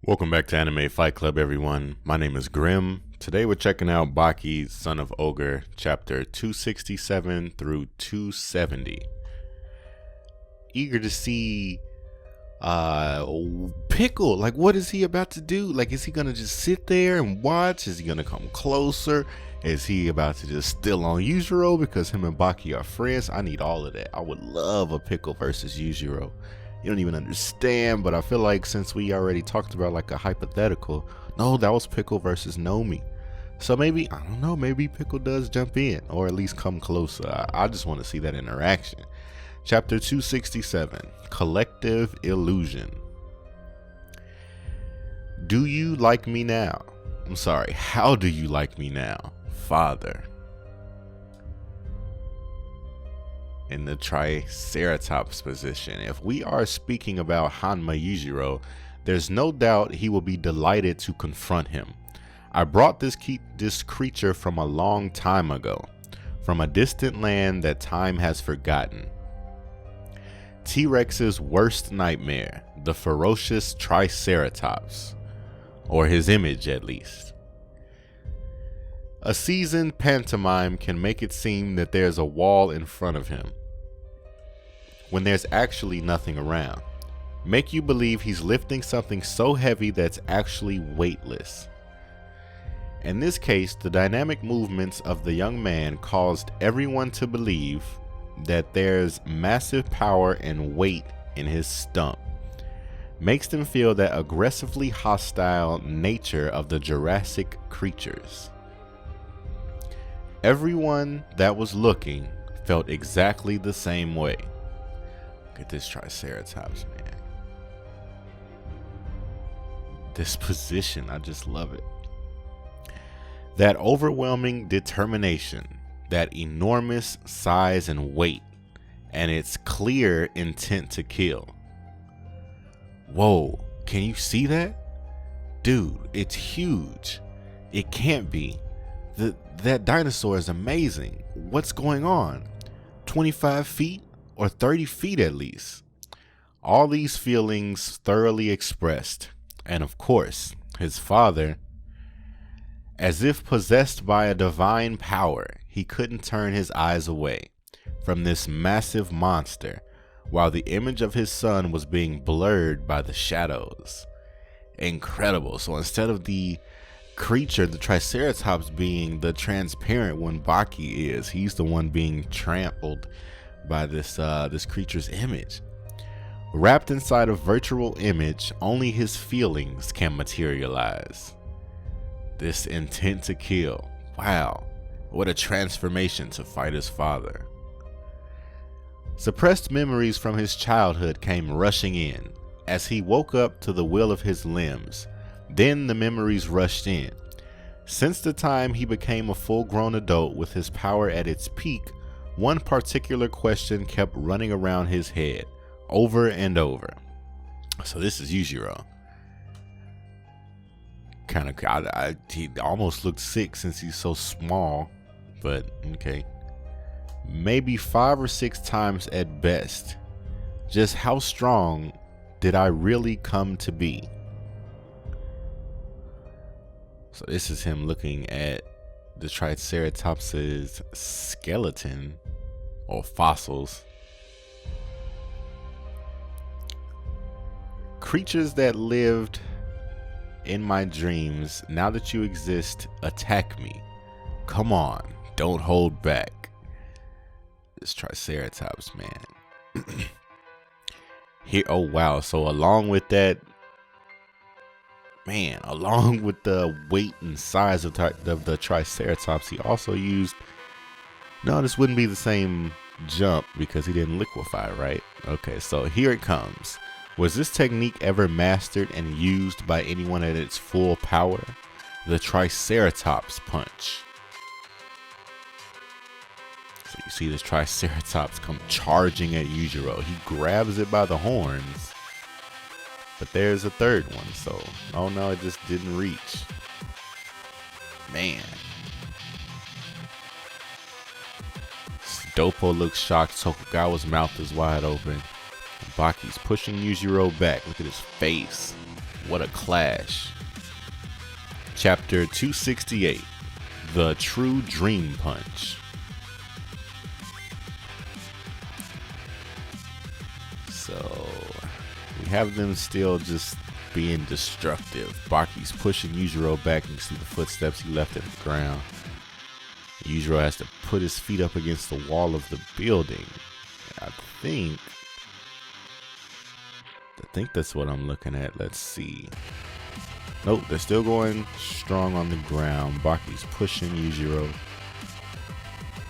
Welcome back to Anime Fight Club, everyone. My name is Grim. Today we're checking out Baki, Son of Ogre, chapter 267 through 270. Eager to see Pickle. Like, what is he about to do? Like, is he gonna just sit there and watch? Is he gonna come closer? Is he about to just steal on Yujiro because him and Baki are friends? I need all of that. I would love a Pickle versus Yujiro. You don't even understand, but I feel like since we already talked about like a hypothetical, no, that was Pickle versus Nomi. So maybe, I don't know, maybe Pickle does jump in or at least come closer. I just want to see that interaction. Chapter 267, Collective Illusion. Do you like me now? I'm sorry, how do you like me now, Father? In the Triceratops position. If we are speaking about Hanma Yujiro, there's no doubt he will be delighted to confront him. I brought this creature from a long time ago, from a distant land that time has forgotten. T-Rex's worst nightmare, the ferocious Triceratops, or his image at least. A seasoned pantomime can make it seem that there's a wall in front of him, when there's actually nothing around. Make you believe he's lifting something so heavy that's actually weightless. In this case, the dynamic movements of the young man caused everyone to believe that there's massive power and weight in his stump. Makes them feel that aggressively hostile nature of the Jurassic creatures. Everyone that was looking felt exactly the same way. Look at this Triceratops, man. This position, I just love it. That overwhelming determination, that enormous size and weight, and its clear intent to kill. Whoa, can you see that? Dude, it's huge. It can't be. That dinosaur is amazing. What's going on? 25 feet or 30 feet at least. All these feelings thoroughly expressed. And of course, his father, as if possessed by a divine power, he couldn't turn his eyes away from this massive monster while the image of his son was being blurred by the shadows. Incredible. So instead of the creature, the Triceratops, being the transparent one Baki is, he's the one being trampled by this creature's image. Wrapped inside a virtual image, only his feelings can materialize. This intent to kill. Wow, what a transformation to fight his father. Suppressed memories from his childhood came rushing in as he woke up to the will of his limbs. Then the memories rushed in. Since the time he became a full-grown adult with his power at its peak, one particular question kept running around his head, over and over. So this is Yujiro. He almost looked sick since he's so small, but okay. Maybe 5 or 6 times at best. Just how strong did I really come to be? So this is him looking at the Triceratops's skeleton or fossils. Creatures that lived in my dreams, now that you exist, attack me. Come on, don't hold back. This Triceratops, man. Here, oh wow, so along with that, man, along with the weight and size of the Triceratops, he also used, no, this wouldn't be the same jump because he didn't liquefy, right? Okay, so here it comes. Was this technique ever mastered and used by anyone at its full power? The Triceratops punch. So you see this Triceratops come charging at Yujiro. He grabs it by the horns. But there's a third one, so, oh no, it just didn't reach. Man. Dopo looks shocked. Tokugawa's mouth is wide open. Baki's pushing Yujiro back. Look at his face. What a clash. Chapter 268, The True Dream Punch. So we have them still just being destructive. Baki's pushing Yujiro back. You can see the footsteps he left at the ground. Yujiro has to put his feet up against the wall of the building. I think that's what I'm looking at. Let's see. Nope, they're still going strong on the ground. Baki's pushing Yujiro.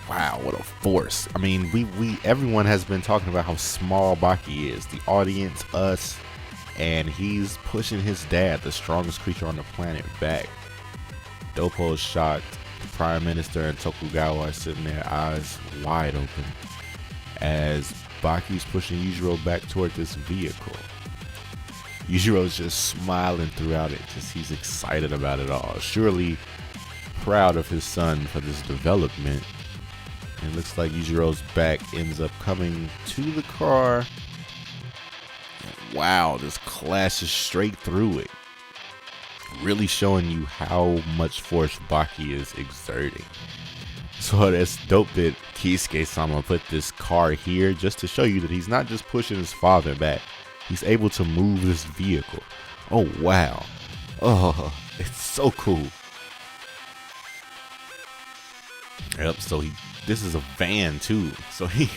Wow, what a force. I mean, everyone has been talking about how small Baki is. The audience, us, and he's pushing his dad, the strongest creature on the planet, back. Doppo's shocked. The Prime Minister and Tokugawa are sitting there, eyes wide open, as Baki's pushing Yujiro back toward this vehicle. Yujiro's just smiling throughout it, he's excited about it all. Surely proud of his son for this development. And it looks like Yujiro's back ends up coming to the car. Wow, this clashes straight through it. Really showing you how much force Baki is exerting. So that's dope that Keisuke-sama put this car here just to show you that he's not just pushing his father back. He's able to move this vehicle. Oh, wow. Oh, it's so cool. Yep, so this is a van too. So he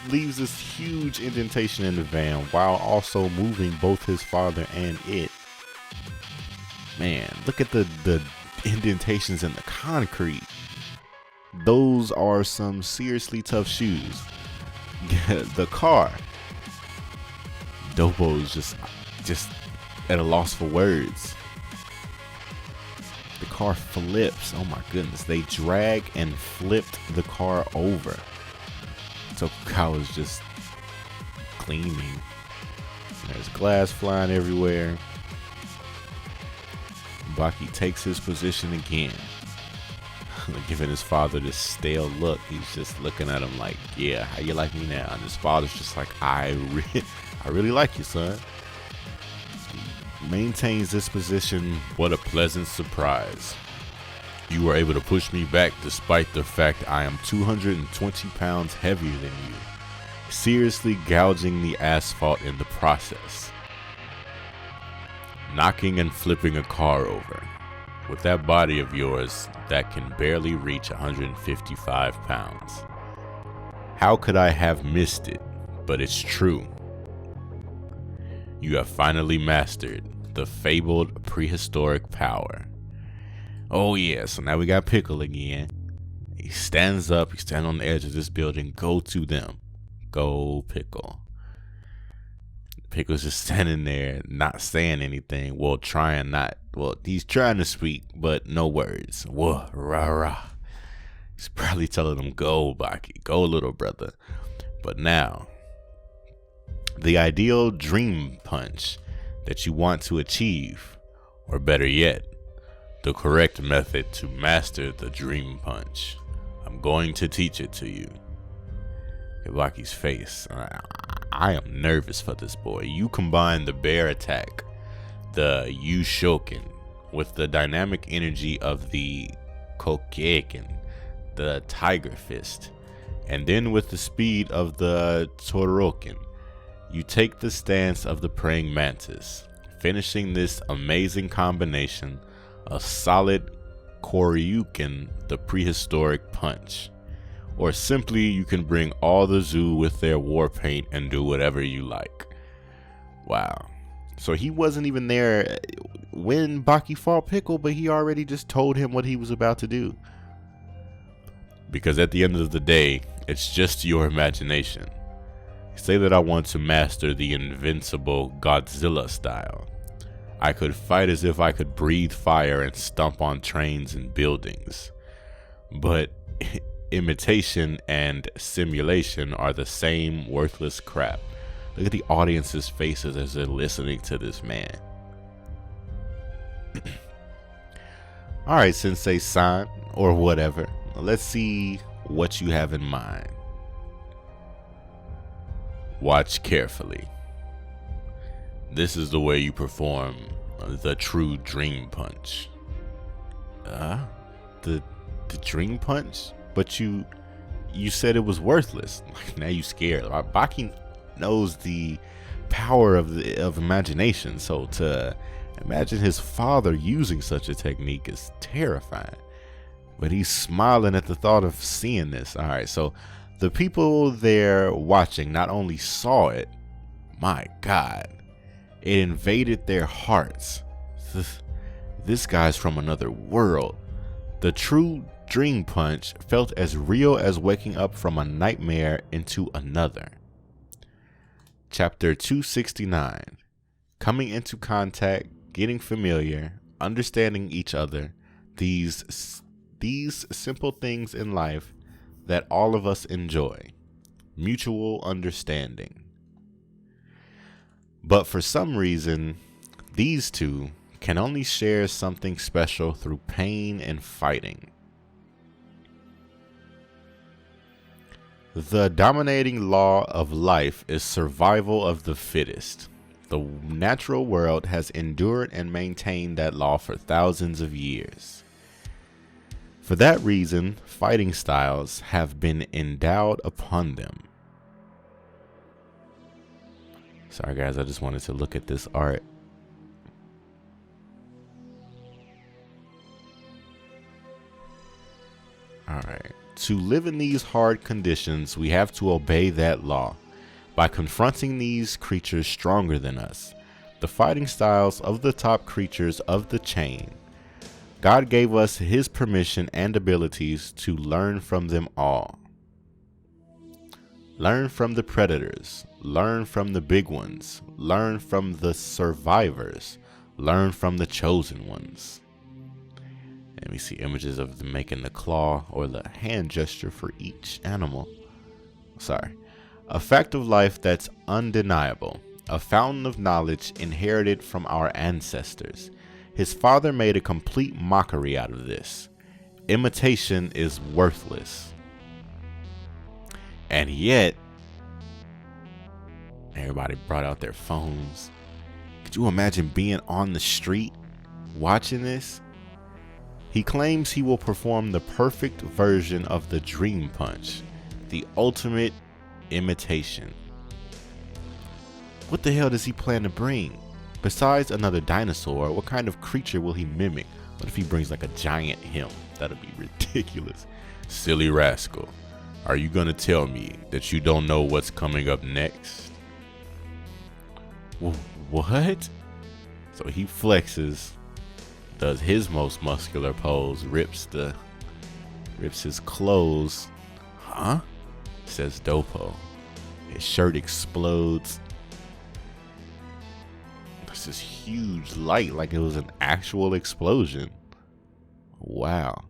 leaves this huge indentation in the van while also moving both his father and it. Man, look at the indentations in the concrete. Those are some seriously tough shoes. The car. Doppo's just at a loss for words. The car flips. Oh my goodness. They drag and flipped the car over. Tokugawa's just gleaming. There's glass flying everywhere. Baki takes his position again. Giving his father this stale look. He's just looking at him like, yeah, how you like me now? And his father's just like, I really like you, son. Maintains this position. What a pleasant surprise. You were able to push me back despite the fact I am 220 pounds heavier than you, seriously gouging the asphalt in the process. Knocking and flipping a car over. With that body of yours, that can barely reach 155 pounds. How could I have missed it? But it's true. You have finally mastered the fabled prehistoric power. Oh yeah, so now we got Pickle again. He stands up, he's standing on the edge of this building. Go to them. Go, Pickle. Pickle's just standing there, not saying anything. Well, he's trying to speak, but no words. Whoa, rah, rah. He's probably telling him, go, Baki, go, little brother. But now, the ideal dream punch that you want to achieve, or better yet, the correct method to master the dream punch. I'm going to teach it to you. Baki's face. I am nervous for this boy. You combine the bear attack, the Yushoken, with the dynamic energy of the Kokeiken, the tiger fist, and then with the speed of the Toroken. You take the stance of the praying mantis, finishing this amazing combination, a solid Koryuken, the prehistoric punch. Or simply, you can bring all the zoo with their war paint and do whatever you like. Wow. So he wasn't even there when Baki fought Pickle, but he already just told him what he was about to do. Because at the end of the day, it's just your imagination. Say that I want to master the invincible Godzilla style. I could fight as if I could breathe fire and stomp on trains and buildings. But imitation and simulation are the same worthless crap. Look at the audience's faces as they're listening to this man. Alright, Sensei-san, or whatever. Let's see what you have in mind. Watch carefully. This is the way you perform the true dream punch. The dream punch? But you said it was worthless. Now you scared. Baki knows the power of imagination, so to imagine his father using such a technique is terrifying. But he's smiling at the thought of seeing this. All right, so the people there watching not only saw it, my God, it invaded their hearts. This guy's from another world. The true dream punch felt as real as waking up from a nightmare into another. Chapter 269. Coming into contact, getting familiar, understanding each other, these simple things in life that all of us enjoy. Mutual understanding. But for some reason, these two can only share something special through pain and fighting. The dominating law of life is survival of the fittest. The natural world has endured and maintained that law for thousands of years. For that reason, fighting styles have been endowed upon them. Sorry guys, I just wanted to look at this art. Alright. To live in these hard conditions, we have to obey that law by confronting these creatures stronger than us, the fighting styles of the top creatures of the chain. God gave us his permission and abilities to learn from them all. Learn from the predators, learn from the big ones, learn from the survivors, learn from the chosen ones. And we see images of them making the claw or the hand gesture for each animal. Sorry. A fact of life that's undeniable, a fountain of knowledge inherited from our ancestors. His father made a complete mockery out of this. Imitation is worthless. And yet, everybody brought out their phones. Could you imagine being on the street watching this? He claims he will perform the perfect version of the dream punch, the ultimate imitation. What the hell does he plan to bring? Besides another dinosaur, what kind of creature will he mimic? What if he brings like a giant him? That'd be ridiculous. Silly rascal. Are you gonna tell me that you don't know what's coming up next? What? So he flexes, does his most muscular pose, rips his clothes. Huh? Says Dopo. His shirt explodes. There's this huge light, like it was an actual explosion. Wow.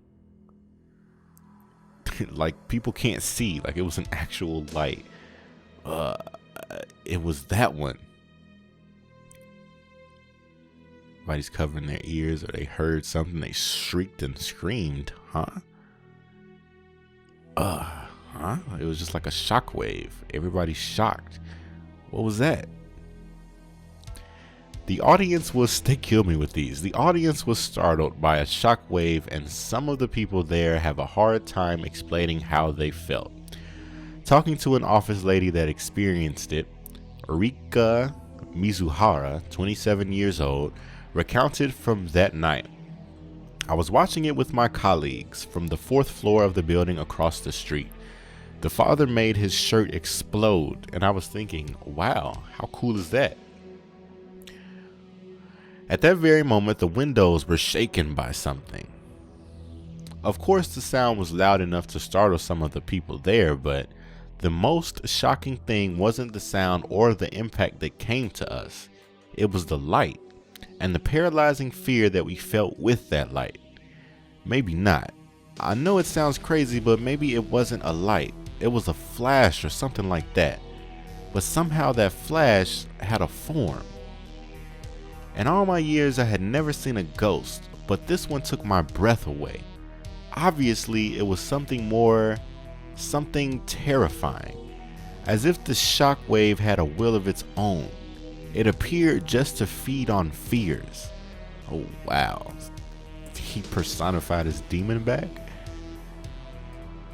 Like people can't see, like it was an actual light. It was that one. Everybody's covering their ears, or they heard something, they shrieked and screamed. Huh? It was just like a shockwave. Everybody's shocked. What was that? The audience was, they killed me with these. The audience was startled by a shockwave, and some of the people there have a hard time explaining how they felt. Talking to an office lady that experienced it, Rika Mizuhara, 27 years old, recounted from that night. I was watching it with my colleagues from the 4th floor of the building across the street. The father made his shirt explode, and I was thinking, wow, how cool is that? At that very moment, the windows were shaken by something. Of course, the sound was loud enough to startle some of the people there, but the most shocking thing wasn't the sound or the impact that came to us. It was the light and the paralyzing fear that we felt with that light. Maybe not. I know it sounds crazy, but maybe it wasn't a light. It was a flash or something like that. But somehow that flash had a form. In all my years, I had never seen a ghost, but this one took my breath away. Obviously, it was something more, something terrifying, as if the shockwave had a will of its own. It appeared just to feed on fears. Oh wow. He personified his demon back?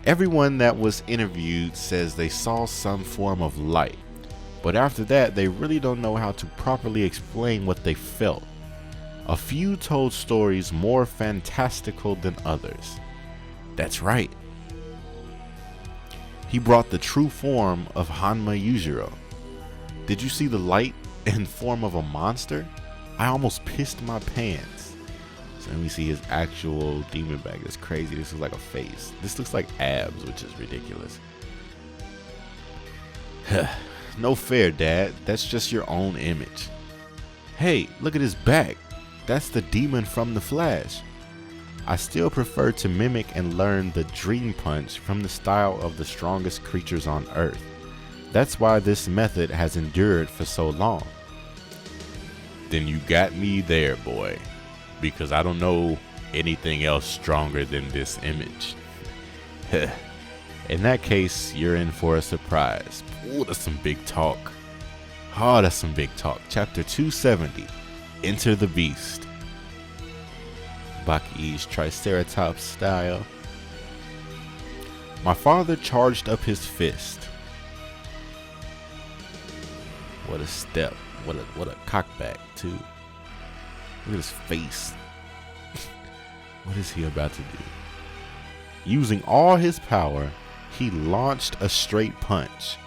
Everyone that was interviewed says they saw some form of light, but after that they really don't know how to properly explain what they felt. A few told stories more fantastical than others. That's right. He brought the true form of Hanma Yujiro. Did you see the light in form of a monster? I almost pissed my pants. So let me see his actual demon back. That's crazy. This looks like a face. This looks like abs, which is ridiculous. No fair, Dad. That's just your own image. Hey, look at his back. That's the demon from The Flash. I still prefer to mimic and learn the Dream Punch from the style of the strongest creatures on Earth. That's why this method has endured for so long. Then you got me there, boy, because I don't know anything else stronger than this image. In that case, you're in for a surprise. Ooh, that's some big talk. Oh, that's some big talk. Chapter 270, Enter the Beast. Baki's Triceratops style. My father charged up his fist. What a step. What a cockback too. Look at his face. What is he about to do? Using all his power, he launched a straight punch.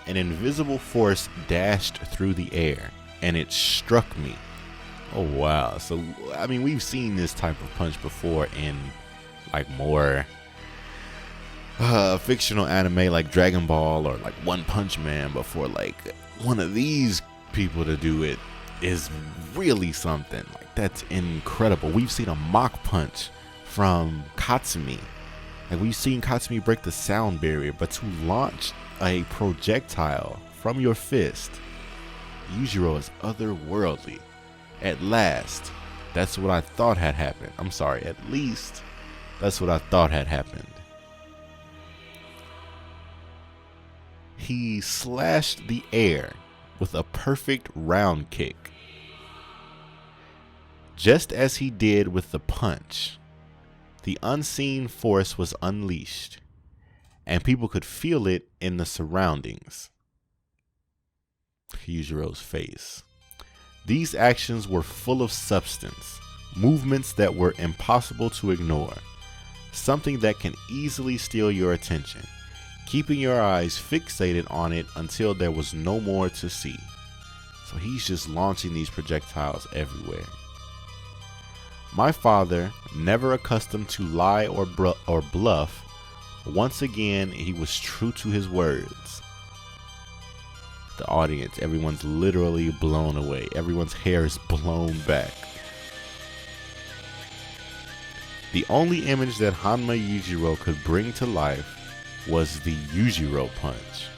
An invisible force dashed through the air, and it struck me. Oh wow. So I mean, we've seen this type of punch before in like more fictional anime like Dragon Ball or like One Punch Man, but for like one of these people to do it is really something. Like, that's incredible. We've seen a mock punch from Katsumi. Like, we've seen Katsumi break the sound barrier, but to launch a projectile from your fist, Yujiro is otherworldly. At last, that's what I thought had happened. I'm sorry, at least that's what I thought had happened. He slashed the air with a perfect round kick. Just as he did with the punch, the unseen force was unleashed, and people could feel it in the surroundings. Yujiro's face. These actions were full of substance, movements that were impossible to ignore, something that can easily steal your attention, keeping your eyes fixated on it until there was no more to see. So he's just launching these projectiles everywhere. My father, never accustomed to lie or bluff, once again he was true to his words. The audience, everyone's literally blown away. Everyone's hair is blown back. The only image that Hanma Yujiro could bring to life was the Yujiro punch.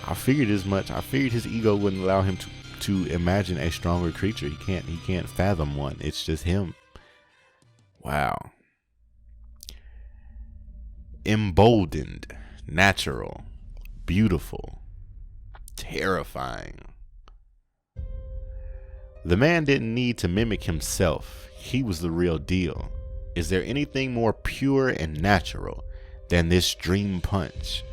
I figured as much. I figured his ego wouldn't allow him to imagine a stronger creature. He can't fathom one. It's just him. Wow. Emboldened, natural, beautiful, terrifying. The man didn't need to mimic himself. He was the real deal. Is there anything more pure and natural than this dream punch?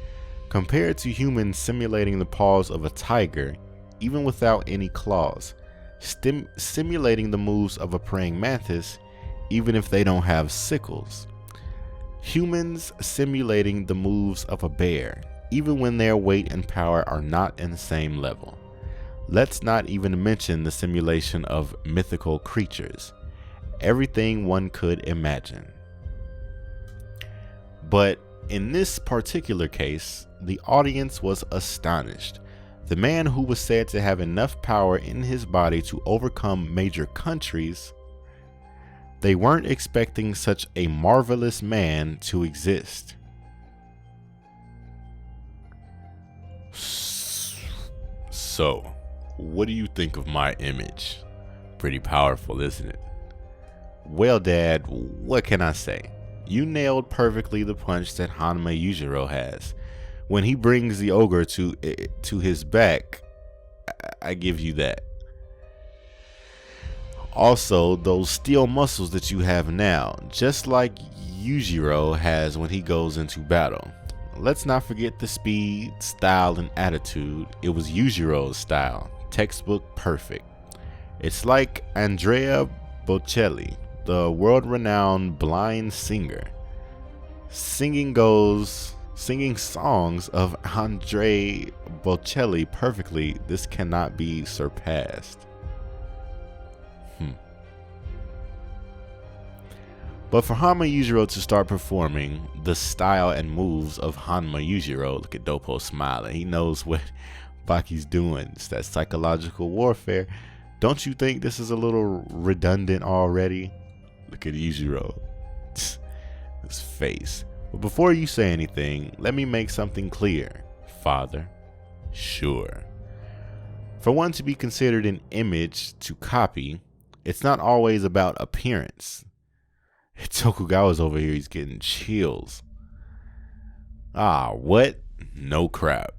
Compared to humans simulating the paws of a tiger, even without any claws, simulating the moves of a praying mantis, even if they don't have sickles. Humans simulating the moves of a bear, even when their weight and power are not in the same level. Let's not even mention the simulation of mythical creatures. Everything one could imagine. But in this particular case, the audience was astonished. The man who was said to have enough power in his body to overcome major countries, they weren't expecting such a marvelous man to exist. So, what do you think of my image? Pretty powerful, isn't it? Well, Dad, what can I say? You nailed perfectly the punch that Hanma Yujiro has. When he brings the ogre to his back, I give you that. Also, those steel muscles that you have now, just like Yujiro has when he goes into battle. Let's not forget the speed, style, and attitude. It was Yujiro's style, textbook perfect. It's like Andrea Bocelli, the world-renowned blind singer, singing songs of Andrea Bocelli perfectly. This cannot be surpassed. But for Hanma Yujiro to start performing the style and moves of Hanma Yujiro, look at Doppo smiling. He knows what Baki's doing. It's that psychological warfare. Don't you think this is a little redundant already? Look at Yujiro. His face. But before you say anything, let me make something clear, Father. Sure. For one to be considered an image to copy, it's not always about appearance. Tokugawa's over here, he's getting chills. Ah, what? No crap.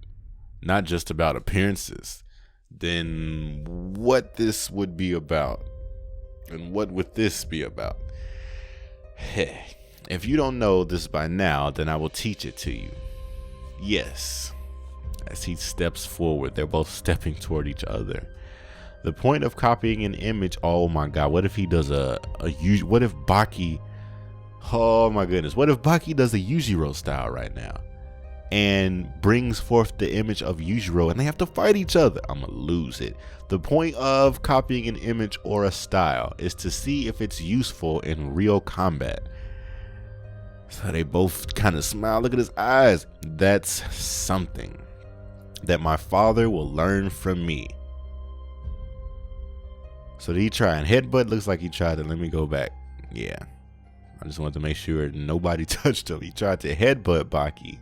Not just about appearances. Then what this would be about? And what would this be about? Hey, if you don't know this by now, then I will teach it to you. Yes. As he steps forward, they're both stepping toward each other. The point of copying an image, oh my god, what if he does what if Baki, oh my goodness, what if Baki does a Yujiro style right now and brings forth the image of Yujiro and they have to fight each other? I'm gonna lose it. The point of copying an image or a style is to see if it's useful in real combat. So they both kind of smile. Look at his eyes. That's something that my father will learn from me. So did he try and headbutt? Looks like he tried to. Let me go back. Yeah. I just wanted to make sure nobody touched him. He tried to headbutt Baki.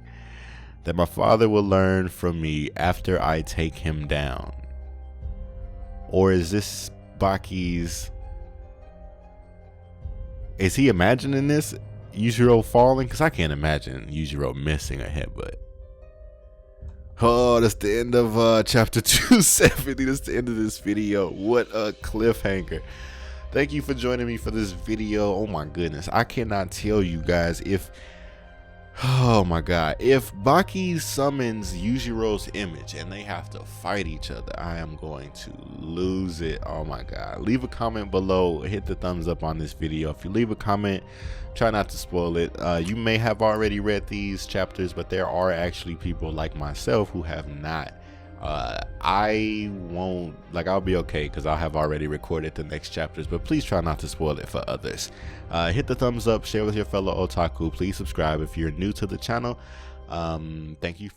That my father will learn from me after I take him down. Or is this Baki's... Is he imagining this? Yujiro falling? Because I can't imagine Yujiro missing a headbutt. Oh, that's the end of chapter 270. That's the end of this video. What a cliffhanger. Thank you for joining me for this video. Oh my goodness. I cannot tell you guys if... Oh my god. If Baki summons Yujiro's image and they have to fight each other, I am going to lose it. Oh my god. Leave a comment below. Hit the thumbs up on this video. If you leave a comment, try not to spoil it. You may have already read these chapters, but there are actually people like myself who have not. I won't, I'll be okay because I'll have already recorded the next chapters, but please try not to spoil it for others. Hit the thumbs up, share with your fellow otaku. Please subscribe if you're new to the channel. Thank you for